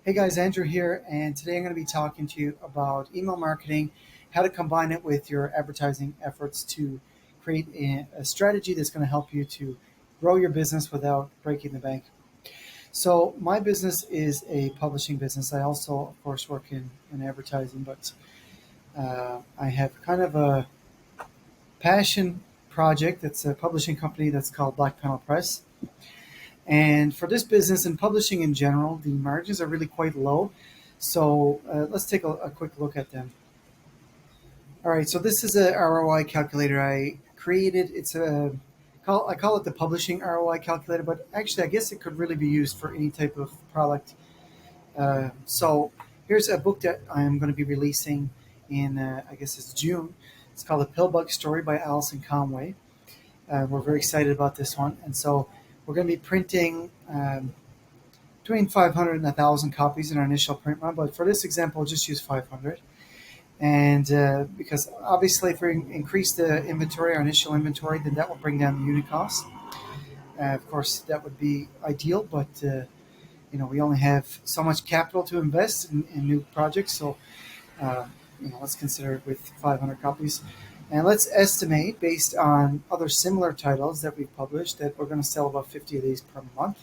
Hey guys, Andrew here, and today I'm going to be talking to you about email marketing, how to combine it with your advertising efforts to create a strategy that's going to help you to grow your business without breaking the bank. So, my business is a publishing business. I also, of course, work in advertising, but I have kind of a passion project that's a publishing company that's called Black Panel Press. And for this business and publishing in general, the margins are really quite low. So let's take a quick look at them. All right, so this is a ROI calculator I created. I call it the publishing ROI calculator, but actually I guess it could really be used for any type of product. So here's a book that I'm going to be releasing in I guess it's June. It's called The Pillbug Story by Alison Conway. We're very excited about this one, and so we're going to be printing between 500 and 1,000 copies in our initial print run. But for this example, we'll just use 500. And because obviously, if we increase the inventory, our initial inventory, then that will bring down the unit cost. Of course, that would be ideal, but we only have so much capital to invest in new projects. So uh, let's consider it with 500 copies. And let's estimate, based on other similar titles that we've published, that we're going to sell about 50 of these per month.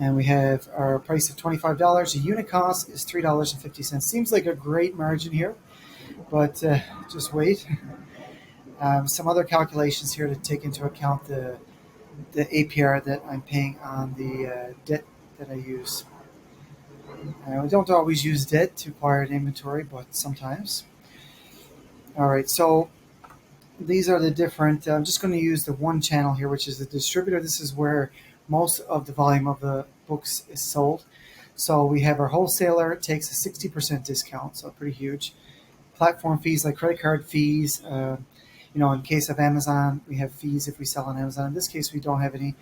And we have our price of $25. The unit cost is $3.50. Seems like a great margin here, but just wait. Some other calculations here to take into account the APR that I'm paying on the debt that I use. We don't always use debt to acquire an inventory, but sometimes. All right, so these are the different. I'm just going to use the one channel here, which is the distributor. This is where most of the volume of the books is sold. So we have our wholesaler takes a 60% discount, so pretty huge. Platform fees like credit card fees. In case of Amazon, we have fees if we sell on Amazon. In this case, we don't have any.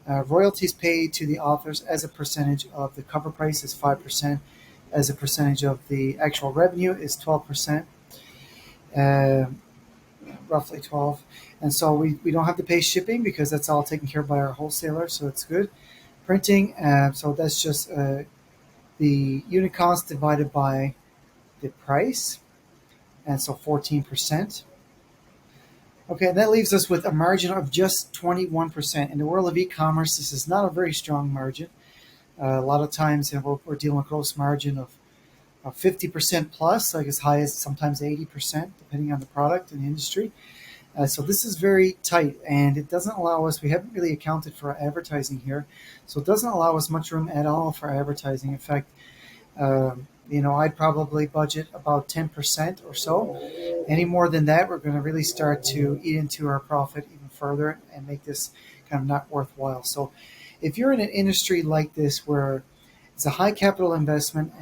Royalties paid to the authors as a percentage of the cover price is 5%. As a percentage of the actual revenue is 12%. Roughly 12, and so we don't have to pay shipping because that's all taken care of by our wholesaler, so it's good. Printing, so that's just the unit cost divided by the price, and so 14%. Okay, that leaves us with a margin of just 21%. In the world of e-commerce, this is not a very strong margin. A lot of times we're dealing with gross margin of 50% plus, like as high as sometimes 80%, depending on the product and the industry. So this is very tight, and it doesn't allow us, we haven't really accounted for our advertising here, so it doesn't allow us much room at all for advertising. In fact, I'd probably budget about 10% or so. Any more than that, we're going to really start to eat into our profit even further and make this kind of not worthwhile. So if you're in an industry like this where it's a high capital investment,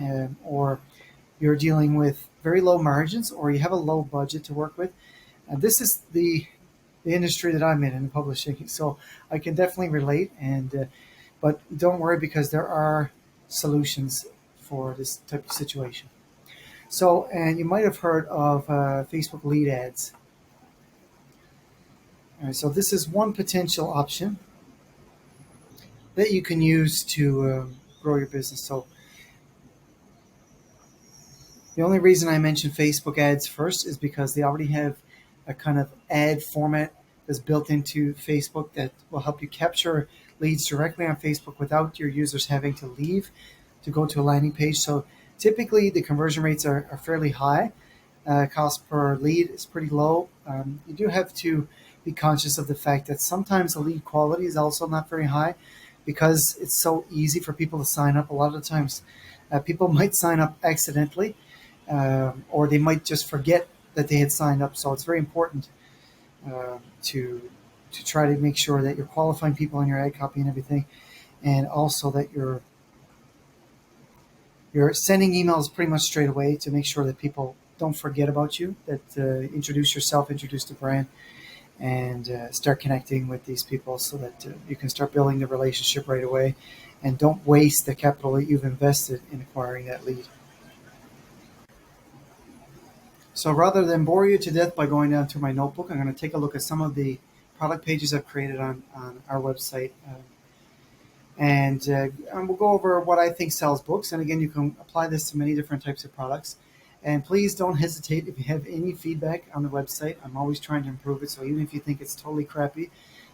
or you're dealing with very low margins, or you have a low budget to work with, and this is the industry that I'm in publishing, so I can definitely relate. But don't worry, because there are solutions for this type of situation. So, and you might have heard of Facebook lead ads. All right, so this is one potential option that you can use to grow your business. So the only reason I mention Facebook ads first is because they already have a kind of ad format that's built into Facebook that will help you capture leads directly on Facebook without your users having to leave to go to a landing page. So typically the conversion rates are fairly high. Cost per lead is pretty low. You do have to be conscious of the fact that sometimes the lead quality is also not very high because it's so easy for people to sign up. A lot of the times people might sign up accidentally, or they might just forget that they had signed up. So it's very important to try to make sure that you're qualifying people in your ad copy and everything, and also that you're sending emails pretty much straight away to make sure that people don't forget about you, that introduce yourself, introduce the brand, and start connecting with these people so that you can start building the relationship right away, and don't waste the capital that you've invested in acquiring that lead. So rather than bore you to death by going down through my notebook, I'm going to take a look at some of the product pages I've created on our website. And we'll go over what I think sells books. And again, you can apply this to many different types of products. And please don't hesitate if you have any feedback on the website. I'm always trying to improve it. So even if you think it's totally crappy,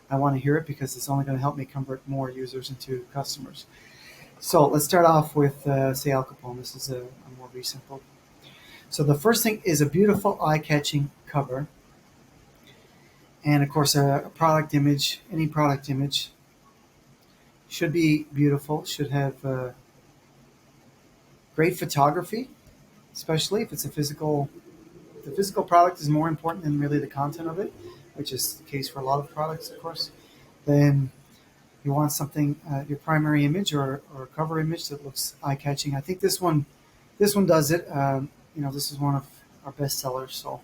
I want to hear it because it's only going to help me convert more users into customers. So let's start off with, say, Al Capone. This is a more recent book. So the first thing is a beautiful, eye-catching cover, and of course a product image. Any product image should be beautiful. Should have great photography, especially if it's a physical. The physical product is more important than really the content of it, which is the case for a lot of products, of course. Then you want something, your primary image or cover image that looks eye-catching. I think this one does it. This is one of our best sellers. So,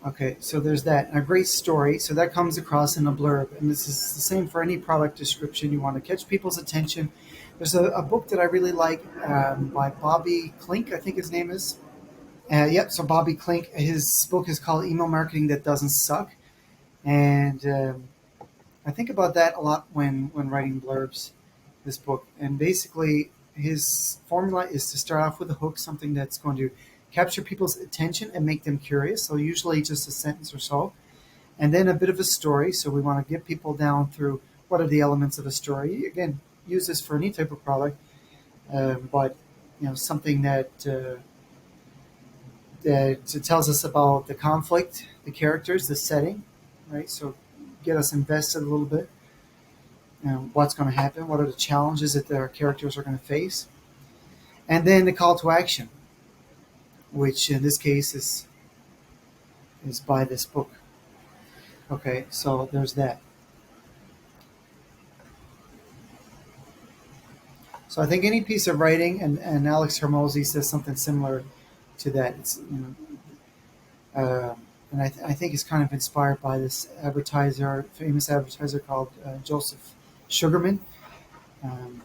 okay, so there's that. A great story. So that comes across in a blurb, and this is the same for any product description. You want to catch people's attention. There's a book that I really like by Bobby Klink, I think his name is. Yep. So Bobby Klink, his book is called "Email Marketing That Doesn't Suck," and I think about that a lot when writing blurbs. This book, and basically his formula is to start off with a hook, something that's going to capture people's attention and make them curious. So usually just a sentence or so, and then a bit of a story. So we want to get people down through what are the elements of a story. Again, use this for any type of product, but something that tells us about the conflict, the characters, the setting, right? So get us invested a little bit. What's going to happen? What are the challenges that our characters are going to face? And then the call to action, which in this case is buy this book. Okay, so there's that. So I think any piece of writing, and Alex Hermosi says something similar to that. It's and I think it's kind of inspired by this famous advertiser called Joseph Sugarman. Um,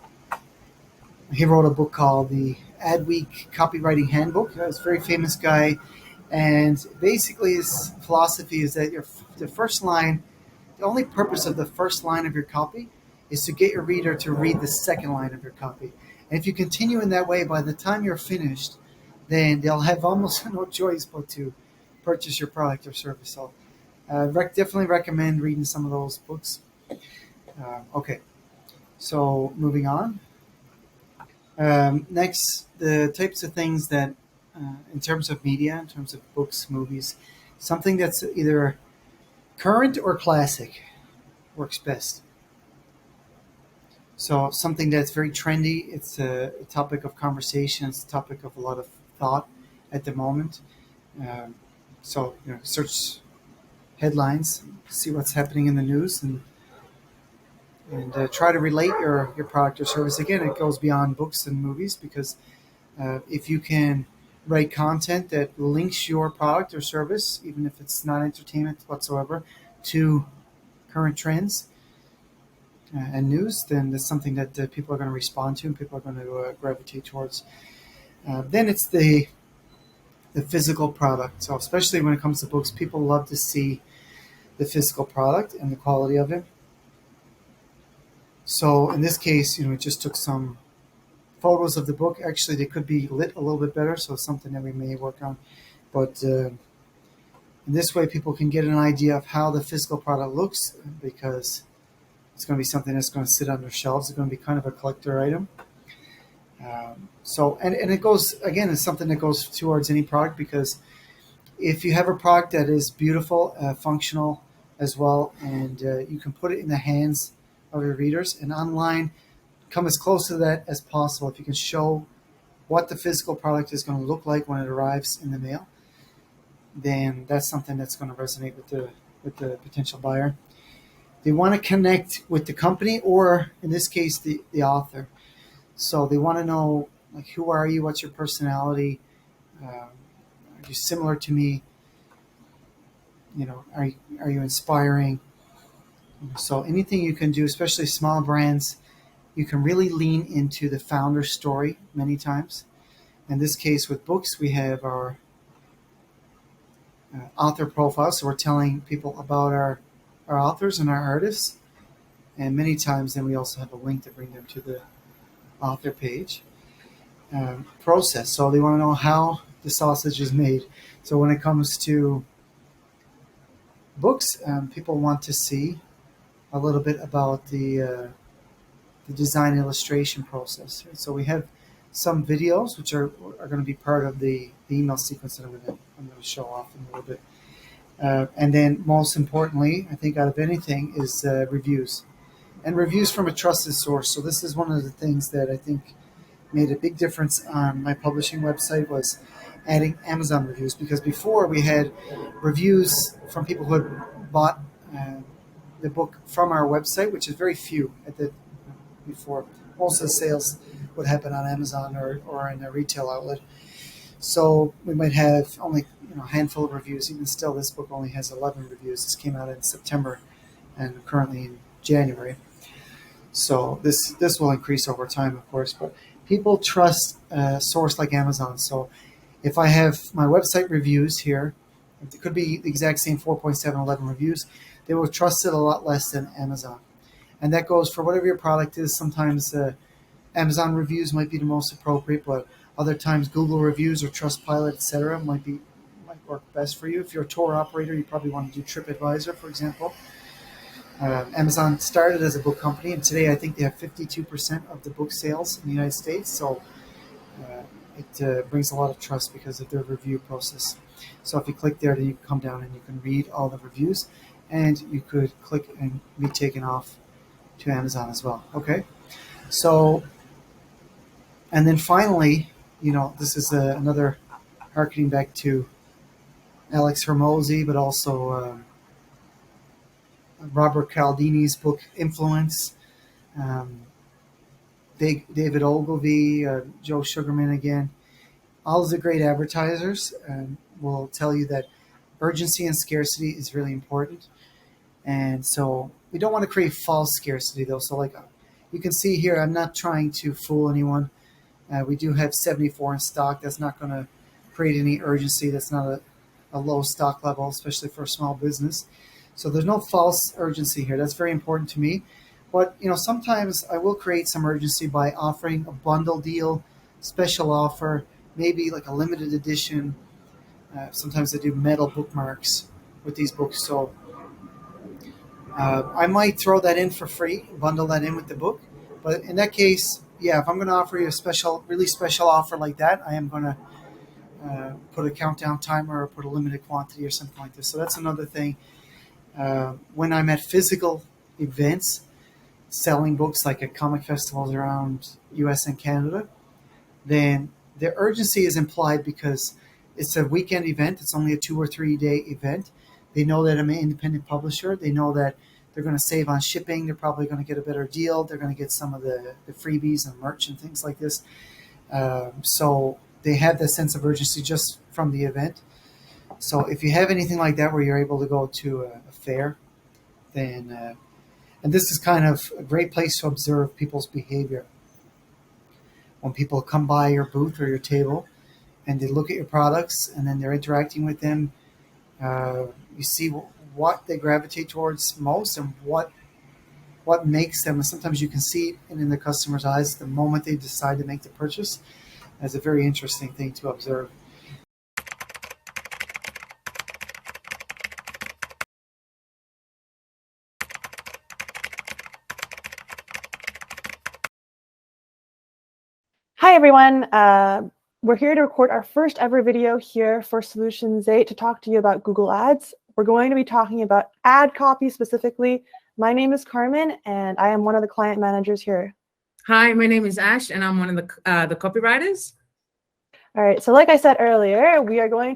he wrote a book called the Adweek Copywriting Handbook. He's a very famous guy, and basically his philosophy is that the first line, the only purpose of the first line of your copy is to get your reader to read the second line of your copy. And if you continue in that way, by the time you're finished, then they'll have almost no choice but to purchase your product or service. So definitely recommend reading some of those books. Okay, so moving on. Next, the types of things that, in terms of media, in terms of books, movies, something that's either current or classic works best. So something that's very trendy, it's a topic of conversation, it's a topic of a lot of thought at the moment. Um, so search headlines, see what's happening in the news, and try to relate your product or service. Again, it goes beyond books and movies because if you can write content that links your product or service, even if it's not entertainment whatsoever, to current trends and news, then that's something that people are going to respond to and people are going to gravitate towards. Then it's the physical product. So especially when it comes to books, people love to see the physical product and the quality of it. So in this case, we just took some photos of the book. Actually, they could be lit a little bit better, so it's something that we may work on. But in this way, people can get an idea of how the physical product looks because it's going to be something that's going to sit on their shelves. It's going to be kind of a collector item. And it goes, again, it's something that goes towards any product because if you have a product that is beautiful, functional as well, and you can put it in the hands of your readers and online, come as close to that as possible. If you can show what the physical product is going to look like when it arrives in the mail, then that's something that's going to resonate with the potential buyer. They want to connect with the company or, in this case, the author. So they want to know, like, who are you? What's your personality? Are you similar to me? Are you inspiring? So anything you can do, especially small brands, you can really lean into the founder story many times. In this case, with books, we have our author profile. So we're telling people about our authors and our artists. And many times then we also have a link to bring them to the author page process. So they want to know how the sausage is made. So when it comes to books, people want to see a little bit about the design illustration process. So we have some videos which are going to be part of the email sequence that I'm going to show off in a little bit. And then most importantly, I think out of anything is reviews. And reviews from a trusted source. So this is one of the things that I think made a big difference on my publishing website was adding Amazon reviews, because before we had reviews from people who had bought the book from our website, which is very few at the before. Most of the sales would happen on Amazon or in a retail outlet. So we might have only a handful of reviews. Even still, this book only has 11 reviews. This came out in September and currently in January. So this will increase over time, of course. But people trust a source like Amazon. So if I have my website reviews here, it could be the exact same 4.7, 11 reviews, they will trust it a lot less than Amazon. And that goes for whatever your product is. Sometimes Amazon reviews might be the most appropriate, but other times Google reviews or Trustpilot, etc., might work best for you. If you're a tour operator, you probably want to do TripAdvisor, for example. Amazon started as a book company, and today I think they have 52% of the book sales in the United States. So it brings a lot of trust because of their review process. So if you click there, then you can come down and you can read all the reviews, and you could click and be taken off to Amazon as well. Okay, so and then finally, this is another harkening back to Alex Hormozi, but also Robert Cialdini's book Influence, David Ogilvy, Joe Sugarman again. All of the great advertisers will tell you that urgency and scarcity is really important. And so we don't want to create false scarcity, though. So like you can see here, I'm not trying to fool anyone. We do have 74 in stock. That's not going to create any urgency. That's not a low stock level, especially for a small business. So there's no false urgency here. That's very important to me. But sometimes I will create some urgency by offering a bundle deal, special offer, maybe like a limited edition. Sometimes I do metal bookmarks with these books. So I might throw that in for free, bundle that in with the book. But in that case, yeah, if I'm going to offer you a really special offer like that, I am going to put a countdown timer or put a limited quantity or something like this. So that's another thing. When I'm at physical events, selling books like at comic festivals around US and Canada, then the urgency is implied because it's a weekend event. It's only a 2 or 3 day event. They know that I'm an independent publisher. They know that they're going to save on shipping. They're probably going to get a better deal. They're going to get some of the freebies and merch and things like this. So they have that sense of urgency just from the event. So if you have anything like that where you're able to go to a fair, then and this is kind of a great place to observe people's behavior. When people come by your booth or your table and they look at your products and then they're interacting with them, you see what they gravitate towards most and what makes them. And sometimes you can see it in the customer's eyes the moment they decide to make the purchase. That's a very interesting thing to observe. Hi, everyone. We're here to record our first ever video here for Solutions 8 to talk to you about Google Ads. We're going to be talking about ad copy specifically. My name is Carmen, and I am one of the client managers here. Hi, my name is Ash, and I'm one of the copywriters. All right, so like I said earlier, we are going